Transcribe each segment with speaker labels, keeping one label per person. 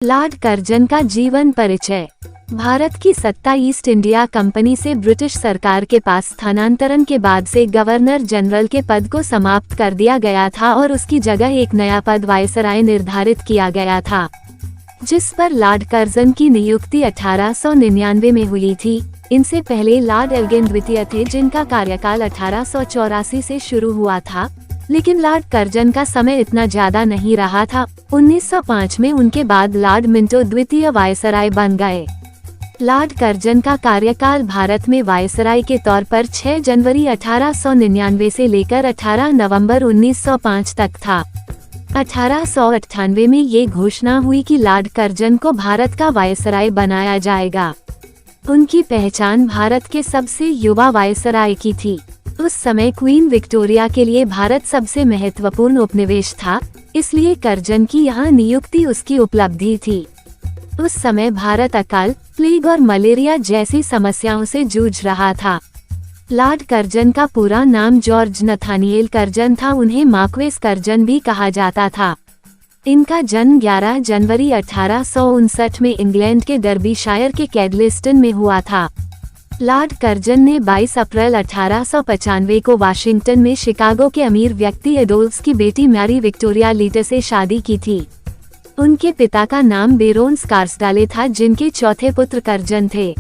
Speaker 1: Lord Curzon का जीवन परिचय। भारत की सत्ता ईस्ट इंडिया कंपनी से ब्रिटिश सरकार के पास स्थानांतरण के बाद से गवर्नर जनरल के पद को समाप्त कर दिया गया था और उसकी जगह एक नया पद वायसराय निर्धारित किया गया था, जिस पर लॉर्ड कर्जन की नियुक्ति 1899 में हुई थी। इनसे पहले लॉर्ड एल्गिन द्वितीय थे, जिनका कार्यकाल 1884 से शुरू हुआ था, लेकिन लॉर्ड कर्जन का समय इतना ज्यादा नहीं रहा था। 1905 में उनके बाद लॉर्ड मिंटो द्वितीय वायसराय बन गए। लॉर्ड कर्जन का कार्यकाल भारत में वायसराय के तौर पर 6 जनवरी 1899 से लेकर 18 नवंबर 1905 तक था। 1898 में ये घोषणा हुई कि लॉर्ड कर्जन को भारत का वायसराय बनाया जाएगा। उनकी पहचान भारत के सबसे युवा वायसराय की थी। उस समय क्वीन विक्टोरिया के लिए भारत सबसे महत्वपूर्ण उपनिवेश था, इसलिए कर्जन की यहाँ नियुक्ति उसकी उपलब्धि थी। उस समय भारत अकाल, प्लेग और मलेरिया जैसी समस्याओं से जूझ रहा था। लॉर्ड कर्जन का पूरा नाम जॉर्ज नथानिएल कर्जन था। उन्हें मार्क्वेस कर्जन भी कहा जाता था। इनका जन्म 11 जनवरी 1859 में इंग्लैंड के डर्बीशायर के कैडलिस्टन में हुआ था। लॉर्ड कर्जन ने 22 अप्रैल 1895 को वाशिंगटन में शिकागो के अमीर व्यक्ति एडोल्फ की बेटी मैरी विक्टोरिया लीटर से शादी की थी। उनके पिता का नाम बेरोन स्कार्सडाले था, जिनके चौथे पुत्र कर्जन थे।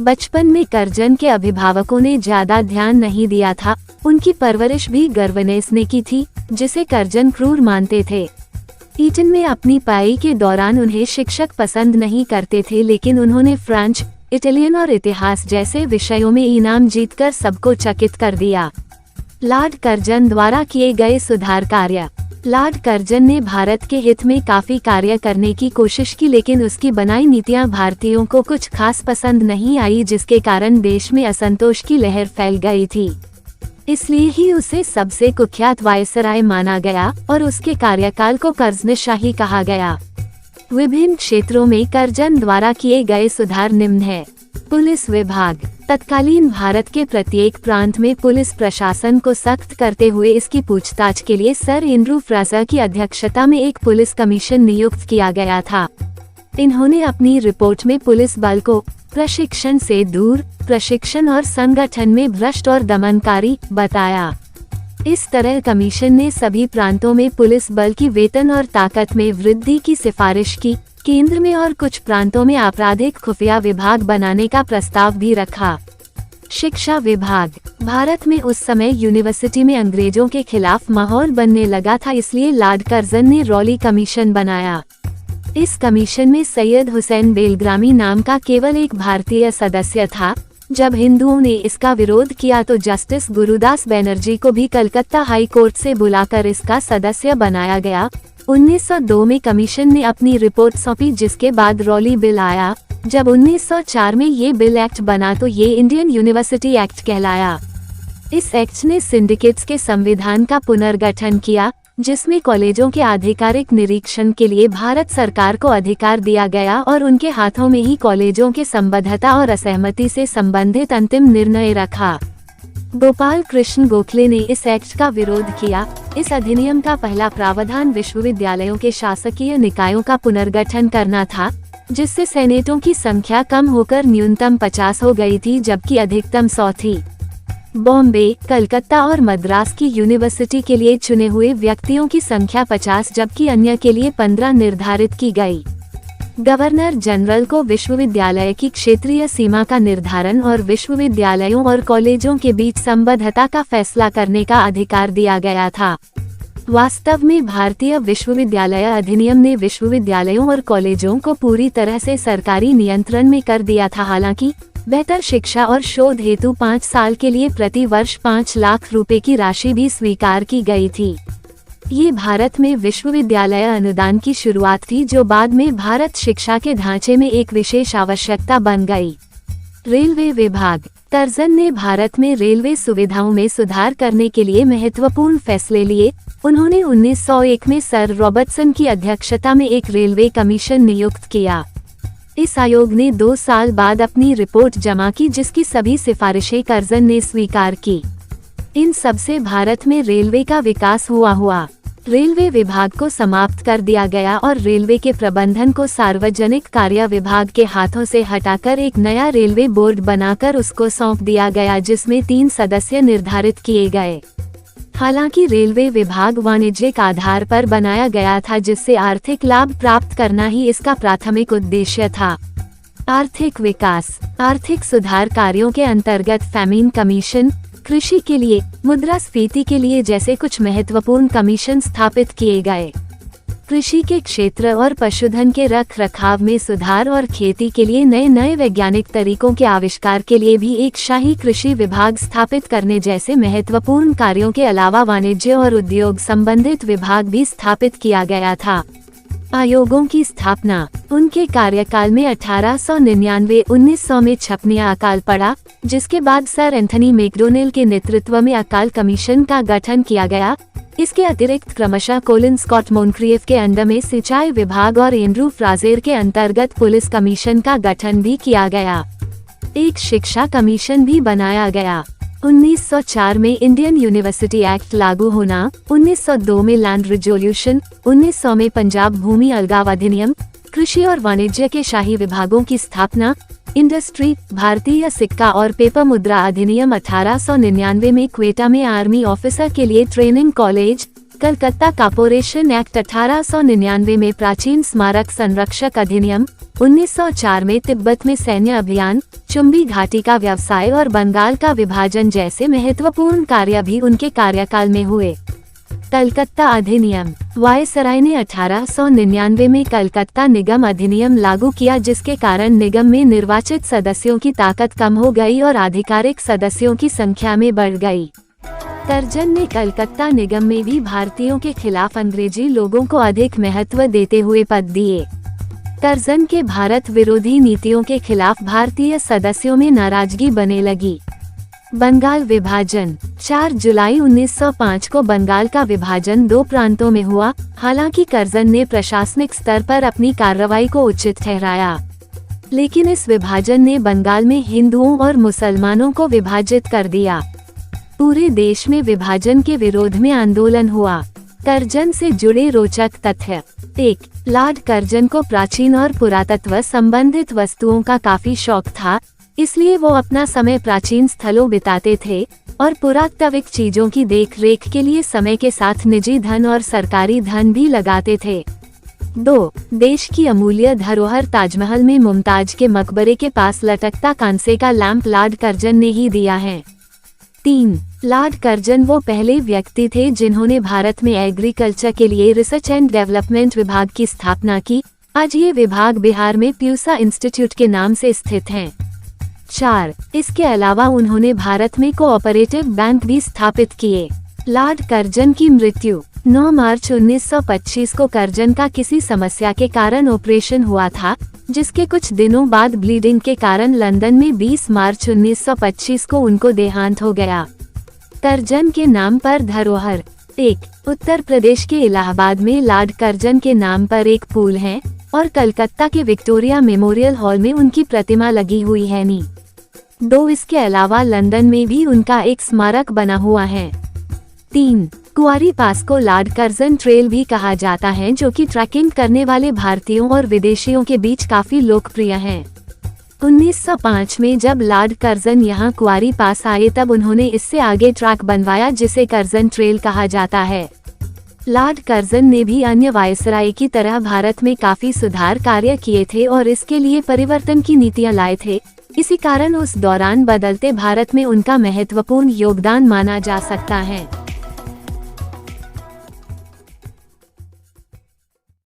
Speaker 1: बचपन में कर्जन के अभिभावकों ने ज्यादा ध्यान नहीं दिया था। उनकी परवरिश भी गवर्नेस ने की थी, जिसे कर्जन क्रूर मानते थे। ईटन में अपनी पढ़ाई के दौरान उन्हें शिक्षक पसंद नहीं करते थे, लेकिन उन्होंने फ्रेंच, इटालियन और इतिहास जैसे विषयों में इनाम जीतकर सबको चकित कर दिया। लॉर्ड कर्जन द्वारा किए गए सुधार कार्य। लॉर्ड कर्जन ने भारत के हित में काफी कार्य करने की कोशिश की, लेकिन उसकी बनाई नीतियां भारतीयों को कुछ खास पसंद नहीं आई, जिसके कारण देश में असंतोष की लहर फैल गई थी। इसलिए ही उसे सबसे कुख्यात वायसराय माना गया और उसके कार्यकाल को कर्जनशाही कहा गया। विभिन्न क्षेत्रों में कर्जन द्वारा किए गए सुधार निम्न है। पुलिस विभाग। तत्कालीन भारत के प्रत्येक प्रांत में पुलिस प्रशासन को सख्त करते हुए इसकी पूछताछ के लिए सर एंड्रू फ्राजर की अध्यक्षता में एक पुलिस कमीशन नियुक्त किया गया था। इन्होंने अपनी रिपोर्ट में पुलिस बल को प्रशिक्षण से दूर, प्रशिक्षण और संगठन में भ्रष्ट और दमनकारी बताया। इस तरह कमीशन ने सभी प्रांतों में पुलिस बल की वेतन और ताकत में वृद्धि की सिफारिश की। केंद्र में और कुछ प्रांतों में आपराधिक खुफिया विभाग बनाने का प्रस्ताव भी रखा। शिक्षा विभाग। भारत में उस समय यूनिवर्सिटी में अंग्रेजों के खिलाफ माहौल बनने लगा था, इसलिए लॉर्ड कर्जन ने रॉली कमीशन बनाया। इस कमीशन में सैयद हुसैन बेलग्रामी नाम का केवल एक भारतीय सदस्य था। जब हिंदुओं ने इसका विरोध किया तो जस्टिस गुरुदास बनर्जी को भी कलकत्ता हाई कोर्ट से बुलाकर इसका सदस्य बनाया गया। 1902 में कमीशन ने अपनी रिपोर्ट सौंपी, जिसके बाद रॉली बिल आया। जब 1904 में ये बिल एक्ट बना तो ये इंडियन यूनिवर्सिटी एक्ट कहलाया। इस एक्ट ने सिंडिकेट्स के संविधान का पुनर्गठन किया, जिसमें कॉलेजों के आधिकारिक निरीक्षण के लिए भारत सरकार को अधिकार दिया गया और उनके हाथों में ही कॉलेजों के संबद्धता और असहमति से संबंधित अंतिम निर्णय रखा। गोपाल कृष्ण गोखले ने इस एक्ट का विरोध किया। इस अधिनियम का पहला प्रावधान विश्वविद्यालयों के शासकीय निकायों का पुनर्गठन करना था, जिससे सेनेटों की संख्या कम होकर न्यूनतम 50 हो गई थी, जबकि अधिकतम 100 थी। बॉम्बे, कलकत्ता और मद्रास की यूनिवर्सिटी के लिए चुने हुए व्यक्तियों की संख्या 50 जबकि अन्य के लिए 15 निर्धारित की गई। गवर्नर जनरल को विश्वविद्यालय की क्षेत्रीय सीमा का निर्धारण और विश्वविद्यालयों और कॉलेजों के बीच संबद्धता का फैसला करने का अधिकार दिया गया था। वास्तव में भारतीय विश्वविद्यालय अधिनियम ने विश्वविद्यालयों और कॉलेजों को पूरी तरह से सरकारी नियंत्रण में कर दिया था। हालांकि बेहतर शिक्षा और शोध हेतु 5 साल के लिए प्रति वर्ष 5 लाख रुपए की राशि भी स्वीकार की गई थी। ये भारत में विश्वविद्यालय अनुदान की शुरुआत थी, जो बाद में भारत शिक्षा के ढांचे में एक विशेष आवश्यकता बन गई। रेलवे विभाग। कर्जन ने भारत में रेलवे सुविधाओं में सुधार करने के लिए महत्वपूर्ण फैसले लिए। उन्होंने 1901 में सर रॉबर्टसन की अध्यक्षता में एक रेलवे कमीशन नियुक्त किया। इस आयोग ने 2 साल बाद अपनी रिपोर्ट जमा की, जिसकी सभी सिफारिशें कर्जन ने स्वीकार की। इन सबसे भारत में रेलवे का विकास हुआ। रेलवे विभाग को समाप्त कर दिया गया और रेलवे के प्रबंधन को सार्वजनिक कार्य विभाग के हाथों से हटाकर एक नया रेलवे बोर्ड बनाकर उसको सौंप दिया गया, जिसमें 3 सदस्य निर्धारित किए गए। हालांकि रेलवे विभाग वाणिज्यिक आधार पर बनाया गया था, जिससे आर्थिक लाभ प्राप्त करना ही इसका प्राथमिक उद्देश्य था। आर्थिक विकास, आर्थिक सुधार कार्यों के अंतर्गत फैमिन कमीशन, कृषि के लिए, मुद्रास्फीति के लिए जैसे कुछ महत्वपूर्ण कमीशन स्थापित किए गए। कृषि के क्षेत्र और पशुधन के रख रखाव में सुधार और खेती के लिए नए नए वैज्ञानिक तरीकों के आविष्कार के लिए भी एक शाही कृषि विभाग स्थापित करने जैसे महत्वपूर्ण कार्यों के अलावा वाणिज्य और उद्योग संबंधित विभाग भी स्थापित किया गया था। आयोगों की स्थापना, उनके कार्यकाल में 1899-1900 में छपनिया अकाल पड़ा, जिसके बाद सर एंथनी मैकडोनेल के नेतृत्व में अकाल कमीशन का गठन किया गया। इसके अतिरिक्त क्रमशः कोलिन स्कॉट मोनक्रिएफ के अंडर में सिंचाई विभाग और एंड्रू फ्राजेर के अंतर्गत पुलिस कमीशन का गठन भी किया गया। एक शिक्षा कमीशन भी बनाया गया। 1904 में इंडियन यूनिवर्सिटी एक्ट लागू होना, 1902 में लैंड रिजोल्यूशन, 1900 में पंजाब भूमि अलगाव अधिनियम, कृषि और वाणिज्य के शाही विभागों की स्थापना, इंडस्ट्री, भारतीय सिक्का और पेपर मुद्रा अधिनियम 1899 में क्वेटा में आर्मी ऑफिसर के लिए training college, Calcutta corporation act 1899 में प्राचीन स्मारक संरक्षक अधिनियम, 1904 में तिब्बत में सैन्य अभियान, चुम्बी घाटी का व्यवसाय और बंगाल का विभाजन जैसे महत्वपूर्ण कार्य भी उनके कार्यकाल में हुए। कलकत्ता अधिनियम, वायसराय ने 1899 में कलकत्ता निगम अधिनियम लागू किया, जिसके कारण निगम में निर्वाचित सदस्यों की ताकत कम हो गई और आधिकारिक सदस्यों की संख्या में बढ़ गई। कर्जन ने कलकत्ता निगम में भी भारतीयों के खिलाफ अंग्रेजी लोगों को अधिक महत्व देते हुए पद दिए। कर्जन के भारत विरोधी नीतियों के खिलाफ भारतीय सदस्यों में नाराजगी बने लगी। बंगाल विभाजन, 4 जुलाई 1905 को बंगाल का विभाजन 2 प्रांतों में हुआ। हालांकि कर्जन ने प्रशासनिक स्तर पर अपनी कार्रवाई को उचित ठहराया, लेकिन इस विभाजन ने बंगाल में हिंदुओं और मुसलमानों को विभाजित कर दिया। पूरे देश में विभाजन के विरोध में आंदोलन हुआ। कर्जन से जुड़े रोचक तथ्य: 1. लॉर्ड कर्जन को प्राचीन और पुरातत्व संबंधित वस्तुओं का काफी शौक था, इसलिए वो अपना समय प्राचीन स्थलों बिताते थे और पुरातात्विक चीजों की देखरेख के लिए समय के साथ निजी धन और सरकारी धन भी लगाते थे। 2. देश की अमूल्य धरोहर ताजमहल में मुमताज के मकबरे के पास लटकता कांसे का लैंप लॉर्ड कर्जन ने ही दिया है। 3. लॉर्ड कर्जन वो पहले व्यक्ति थे जिन्होंने भारत में एग्रीकल्चर के लिए रिसर्च एंड डेवलपमेंट विभाग की स्थापना की। आज ये विभाग बिहार में प्यूसा इंस्टीट्यूट के नाम से स्थित है। 4. इसके अलावा उन्होंने भारत में कोऑपरेटिव बैंक भी स्थापित किए। लॉर्ड कर्जन की मृत्यु 9 मार्च 1925 को कर्जन का किसी समस्या के कारण ऑपरेशन हुआ था, जिसके कुछ दिनों बाद ब्लीडिंग के कारण लंदन में 20 मार्च 1925 को उनको देहांत हो गया। कर्जन के नाम पर धरोहर। 1. उत्तर प्रदेश के इलाहाबाद में लॉर्ड कर्जन के नाम पर एक पुल है और कलकत्ता के विक्टोरिया मेमोरियल हॉल में उनकी प्रतिमा लगी हुई है। 2. इसके अलावा लंदन में भी उनका एक स्मारक बना हुआ है। 3. कुंवारी पास को लॉर्ड कर्जन ट्रेल भी कहा जाता है, जो कि ट्रैकिंग करने वाले भारतीयों और विदेशियों के बीच काफी लोकप्रिय है। 1905 में जब लॉर्ड कर्जन यहाँ कुंवारी पास आए तब उन्होंने इससे आगे ट्रैक बनवाया, जिसे कर्जन ट्रेल कहा जाता है। लॉर्ड कर्जन ने भी अन्य वायसराय की तरह भारत में काफी सुधार कार्य किए थे और इसके लिए परिवर्तन की नीतियां लाए थे। इसी कारण उस दौरान बदलते भारत में उनका महत्वपूर्ण योगदान माना जा सकता है।